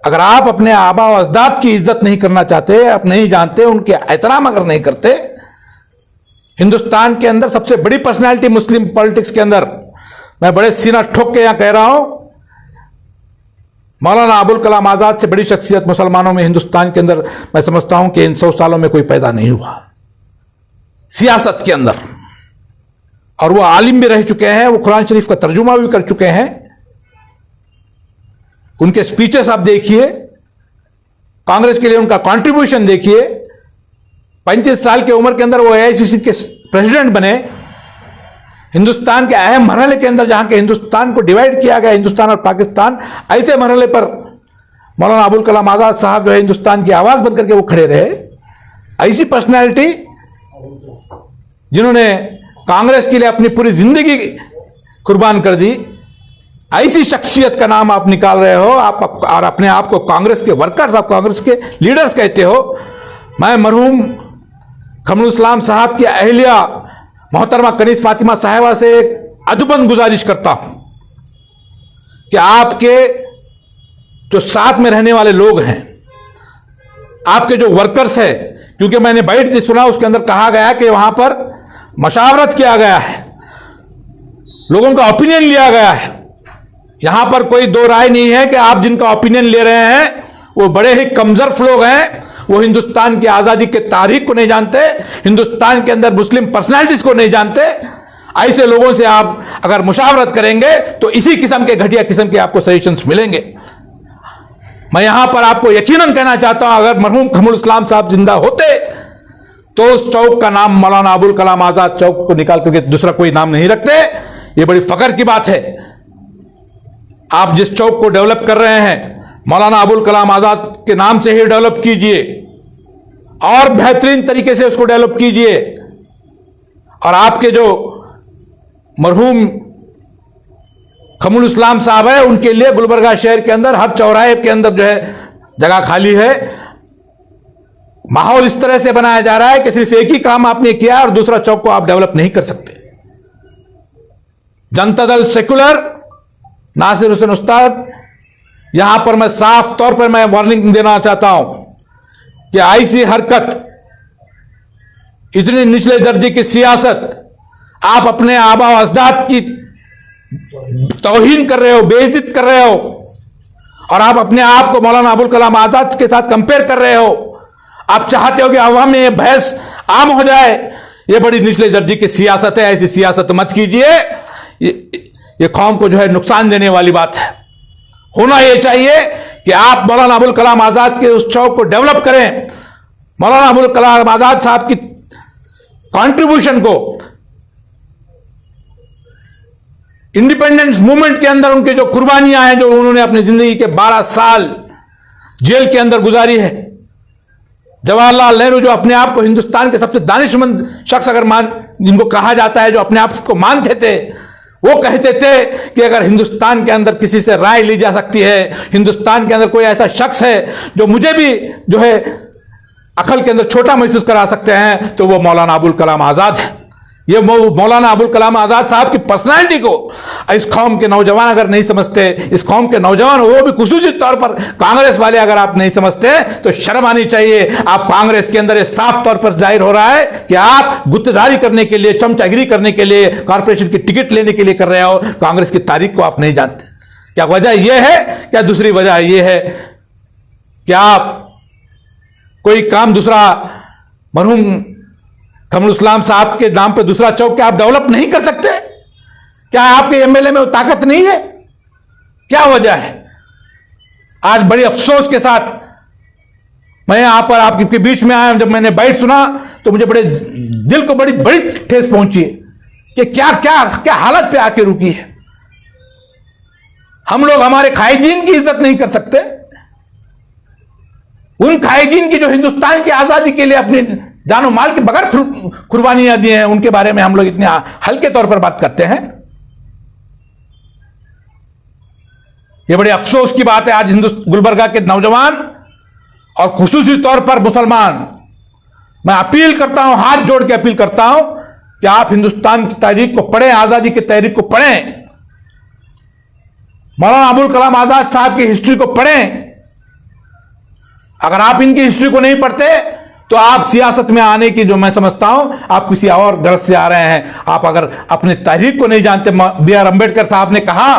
अगर आप अपने आबा व अजदाद की इज्जत नहीं करना चाहते, आप नहीं जानते, उनके एहतराम अगर नहीं करते, हिंदुस्तान के अंदर सबसे बड़ी पर्सनालिटी मुस्लिम पॉलिटिक्स के अंदर, मैं बड़े सीना ठोक के यहां कह रहा हूं, मौलाना अबुल कलाम आजाद से बड़ी शख्सियत मुसलमानों में हिंदुस्तान के अंदर मैं समझता हूं कि इन 100 सालों में कोई पैदा नहीं हुआ सियासत के अंदर। और वो आलिम भी रह चुके हैं, वो कुरान शरीफ का तर्जुमा भी कर चुके हैं। उनके स्पीचेस आप देखिए, कांग्रेस के लिए उनका कंट्रीब्यूशन देखिए। 35 साल की उम्र के अंदर वो एआईसीसी के प्रेसिडेंट बने। हिंदुस्तान के अहम मरहले के अंदर, जहां के हिंदुस्तान को डिवाइड किया गया, हिंदुस्तान और पाकिस्तान, ऐसे मरहले पर मौलाना अबुल कलाम आजाद साहब जो है हिंदुस्तान की आवाज बनकर के वो खड़े रहे। ऐसी पर्सनैलिटी जिन्होंने कांग्रेस के लिए अपनी पूरी जिंदगी कुर्बान कर दी, ऐसी शख्सियत का नाम आप निकाल रहे हो आप, और अपने आप को कांग्रेस के वर्कर्स, आप कांग्रेस के लीडर्स कहते हो। मैं मरहूम कमरुल इस्लाम साहब की अहलिया मोहतरमा कनीज फातिमा साहिबा से एक अदबन गुजारिश करता हूं कि आपके जो साथ में रहने वाले लोग हैं, आपके जो वर्कर्स हैं, क्योंकि मैंने बैठ सुना उसके अंदर कहा गया कि वहां पर मशावरत किया गया है, लोगों का ओपिनियन लिया गया है। यहां पर कोई दो राय नहीं है कि आप जिनका ओपिनियन ले रहे हैं वो बड़े ही कमजोर लोग हैं, वो हिंदुस्तान की आजादी के तारीख को नहीं जानते, हिंदुस्तान के अंदर मुस्लिम पर्सनालिटीज को नहीं जानते। ऐसे लोगों से आप अगर मुशावरत करेंगे तो इसी किस्म के घटिया किस्म के आपको सजेशंस मिलेंगे। मैं यहां पर आपको यकीनन कहना चाहता हूं, अगर मरहूम कमरुल इस्लाम साहब जिंदा होते तो उस चौक का नाम मौलाना अबुल कलाम आजाद चौक को निकाल करके दूसरा कोई नाम नहीं रखते। यह बड़ी फख्र की बात है। आप जिस चौक को डेवलप कर रहे हैं, मौलाना अबुल कलाम आजाद के नाम से ही डेवलप कीजिए और बेहतरीन तरीके से उसको डेवलप कीजिए। और आपके जो मरहूम कमरुल इस्लाम साहब है, उनके लिए गुलबर्गा शहर के अंदर हर चौराहे के अंदर जो है जगह खाली है। माहौल इस तरह से बनाया जा रहा है कि सिर्फ एक ही काम आपने किया और दूसरा चौक को आप डेवलप नहीं कर सकते। जनता दल सेकुलर, नासिर हुसैन उस्ताद, यहां पर मैं साफ तौर पर मैं वार्निंग देना चाहता हूं कि ऐसी हरकत, इतने निचले दर्जे की सियासत, आप अपने आबा व अजदाद की तौहीन कर रहे हो, बेइज्जत कर रहे हो, और आप अपने आप को मौलाना अबुल कलाम आजाद के साथ कंपेयर कर रहे हो। आप चाहते हो कि अवाम में यह बहस आम हो जाए। यह बड़ी निचले दर्जे की सियासत है, ऐसी सियासत मत कीजिए। ये कौम को जो है नुकसान देने वाली बात है। होना यह चाहिए कि आप मौलाना अबुल कलाम आजाद के उस चौक को डेवलप करें, मौलाना अबुल कलाम आजाद साहब की कंट्रीब्यूशन को, इंडिपेंडेंस मूवमेंट के अंदर उनके जो कुर्बानियां हैं, जो उन्होंने अपनी जिंदगी के 12 साल जेल के अंदर गुजारी है। जवाहरलाल नेहरू जो अपने आप को हिंदुस्तान के सबसे दानिशमंद शख्स अगर जिनको कहा जाता है, जो अपने आप को मानते थे, वो कहते थे कि अगर हिंदुस्तान के अंदर किसी से राय ली जा सकती है, हिंदुस्तान के अंदर कोई ऐसा शख्स है जो मुझे भी जो है अकल के अंदर छोटा महसूस करा सकते हैं, तो वो मौलाना अबुल कलाम आजाद है। ये मौलाना अबुल कलाम आजाद साहब की पर्सनालिटी को इस कौम के नौजवान अगर नहीं समझते, इस कौम के नौजवान, वो भी खुसूसी तौर पर कांग्रेस वाले अगर आप नहीं समझते तो शर्म आनी चाहिए। आप कांग्रेस के अंदर साफ तौर पर जाहिर हो रहा है कि आप गुत्तेदारी करने के लिए, चमचागिरी करने के लिए, कॉर्पोरेशन की टिकट लेने के लिए कर रहे हो। कांग्रेस की तारीख को आप नहीं जानते। क्या वजह यह है? क्या दूसरी वजह यह है कि आप कोई काम दूसरा मरहूम कमरुल इस्लाम साहब के नाम पे दूसरा चौक क्या आप डेवलप नहीं कर सकते? क्या आपके एमएलए में वो ताकत नहीं है? क्या वजह है? आज बड़ी अफसोस के साथ मैं यहां पर आपके बीच में आया। जब मैंने बाइट सुना तो मुझे बड़े दिल को बड़ी बड़ी ठेस पहुंची कि क्या क्या क्या हालत पे आके रुकी है। हम लोग हमारे खाइजीन की इज्जत नहीं कर सकते। उन खाइजीन की जो हिंदुस्तान की आजादी के लिए अपनी जानो माल के बगैर कुर्बानियां दी हैं, उनके बारे में हम लोग इतने हल्के तौर पर बात करते हैं। यह बड़े अफसोस की बात है। आज गुलबर्गा के नौजवान और खुसूसी तौर पर मुसलमान, मैं अपील करता हूं, हाथ जोड़ के अपील करता हूं कि आप हिंदुस्तान की तारीख को पढ़ें, आजादी की तारीख को पढ़ें, मौलाना अबुल कलाम आजाद साहब की हिस्ट्री को पढ़ें। अगर आप इनकी हिस्ट्री को नहीं पढ़ते तो आप सियासत में आने की, जो मैं समझता हूं, आप किसी और गरज से आ रहे हैं। आप अगर अपनी तहरीक को नहीं जानते, B.R. अम्बेडकर साहब ने कहा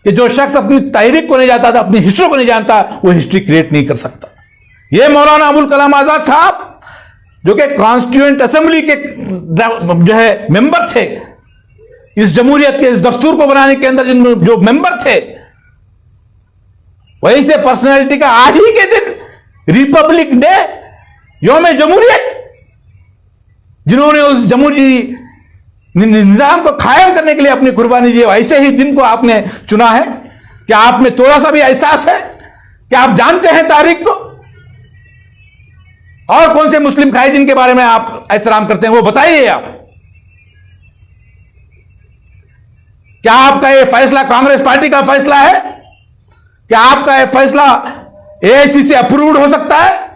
कि जो शख्स अपनी तहरीक को नहीं जानता था, अपनी हिस्ट्री को नहीं जानता, वो हिस्ट्री क्रिएट नहीं कर सकता। ये मौलाना अबुल कलाम आजाद साहब, जो कि कॉन्स्टिट्यूएंट असेंबली के जो है मेंबर थे, इस जमहूरियत के, इस दस्तूर को बनाने के अंदर जो मेंबर थे, वही से पर्सनैलिटी का आज ही के दिन रिपब्लिक डे, यौम जमहूरियत, जिन्होंने उस जमहूरी निजाम को कायम करने के लिए अपनी कुर्बानी दी, ऐसे ही दिन को आपने चुना है। क्या आप में थोड़ा सा भी एहसास है? क्या आप जानते हैं तारीख को? और कौन से मुस्लिम भाई जिनके बारे में आप एहतराम करते हैं, वो बताइए आप। क्या आपका यह फैसला कांग्रेस पार्टी का फैसला है? क्या आपका यह फैसला AIC से अप्रूव्ड हो सकता है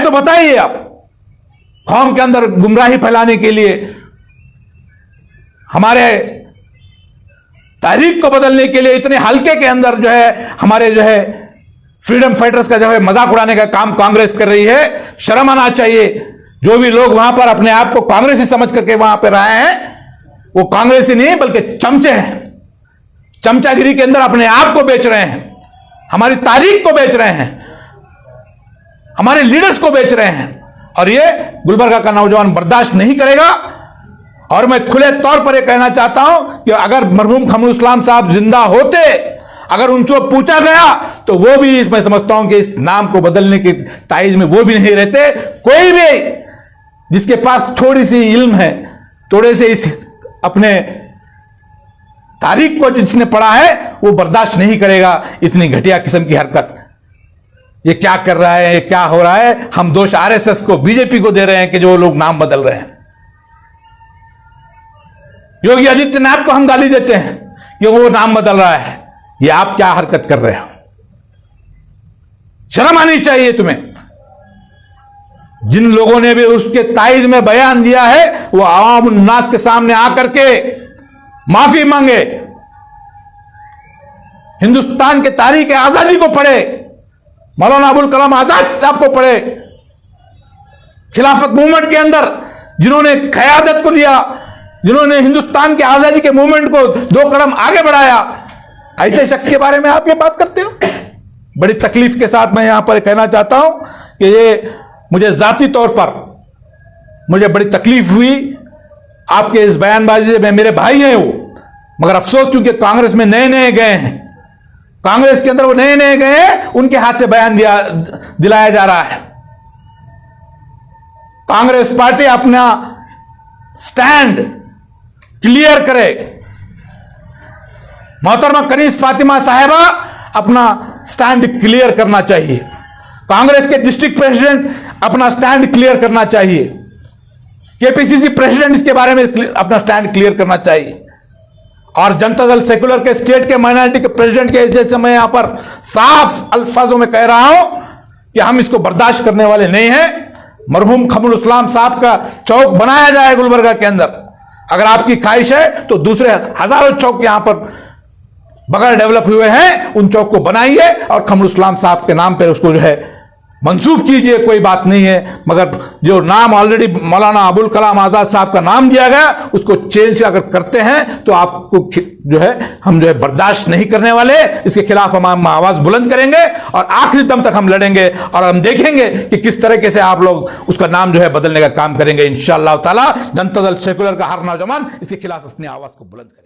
तो बताइए आप। कौम के अंदर गुमराही फैलाने के लिए, हमारे तारीख को बदलने के लिए इतने हल्के के अंदर जो है हमारे जो है फ्रीडम फाइटर्स का जो है मजाक उड़ाने का काम कांग्रेस कर रही है। शर्म आना चाहिए। जो भी लोग वहां पर अपने आप को कांग्रेसी समझ करके वहां पर आए हैं, वो कांग्रेसी नहीं बल्कि चमचे हैं। चमचागिरी के अंदर अपने आप को बेच रहे हैं, हमारी तारीख को बेच रहे हैं, हमारे लीडर्स को बेच रहे हैं। और ये गुलबर्गा का नौजवान बर्दाश्त नहीं करेगा। और मैं खुले तौर पर यह कहना चाहता हूं कि अगर मरहूम कमरुल इस्लाम साहब जिंदा होते, अगर उनसे पूछा गया तो वो भी, मैं समझता हूं कि इस नाम को बदलने की ताइज में वो भी नहीं रहते। कोई भी जिसके पास थोड़ी सी इल्म है, थोड़े से इस अपने तारीख को जिसने पढ़ा है, वो बर्दाश्त नहीं करेगा इतनी घटिया किस्म की हरकत। ये क्या कर रहा है, ये क्या हो रहा है? हम दोष RSS को, BJP को दे रहे हैं कि जो लोग नाम बदल रहे हैं। योगी आदित्यनाथ को हम गाली देते हैं कि वो नाम बदल रहा है। ये आप क्या हरकत कर रहे हो? शर्म आनी चाहिए तुम्हें। जिन लोगों ने भी उसके ताइद में बयान दिया है, वो आवाम उन्नास के सामने आकर के माफी मांगे, हिंदुस्तान के तारीख आजादी को पढ़े, मौलाना अबुल कलाम आजाद साहब को पढ़े, खिलाफत मूवमेंट के अंदर जिन्होंने क़यादत को लिया, जिन्होंने हिंदुस्तान के आजादी के मूवमेंट को 2 कदम आगे बढ़ाया, ऐसे शख्स के बारे में आप ये बात करते हो। बड़ी तकलीफ के साथ मैं यहां पर कहना चाहता हूं कि ये मुझे जाती तौर पर मुझे बड़ी तकलीफ हुई आपके इस बयानबाजी से। मेरे भाई हैं वो, मगर अफसोस क्योंकि कांग्रेस में नए नए गए हैं, कांग्रेस के अंदर वो नए नए गए हैं, उनके हाथ से बयान दिलाया जा रहा है। कांग्रेस पार्टी अपना स्टैंड क्लियर करे। मोहतरमा कनीज फातिमा साहिबा अपना स्टैंड क्लियर करना चाहिए। कांग्रेस के डिस्ट्रिक्ट प्रेसिडेंट अपना स्टैंड क्लियर करना चाहिए। KPCC प्रेसिडेंट इसके बारे में अपना स्टैंड क्लियर करना चाहिए। और जनता दल सेकुलर के स्टेट के माइनॉरिटी के प्रेसिडेंट के जैसे मैं यहां पर साफ अल्फाजों में कह रहा हूं कि हम इसको बर्दाश्त करने वाले नहीं हैं। मरहूम कमरुल इस्लाम साहब का चौक बनाया जाए गुलबर्गा के अंदर। अगर आपकी ख्वाहिश है तो दूसरे हजारों चौक यहां पर बगैर डेवलप हुए हैं, उन चौक को बनाइए और कमरुल इस्लाम साहब के नाम पर उसको जो है मंसूब कीजिए, कोई बात नहीं है। मगर जो नाम ऑलरेडी मौलाना अबुल कलाम आजाद साहब का नाम दिया गया, उसको चेंज अगर करते हैं तो आपको जो है हम जो है बर्दाश्त नहीं करने वाले। इसके खिलाफ हम आवाज बुलंद करेंगे और आखिरी दम तक हम लड़ेंगे। और हम देखेंगे कि किस तरीके से आप लोग उसका नाम जो है बदलने का काम करेंगे। इंशाअल्लाह ताला जनता दल सेकुलर का हर नौजवान इसके खिलाफ अपनी आवाज को बुलंद करेगा।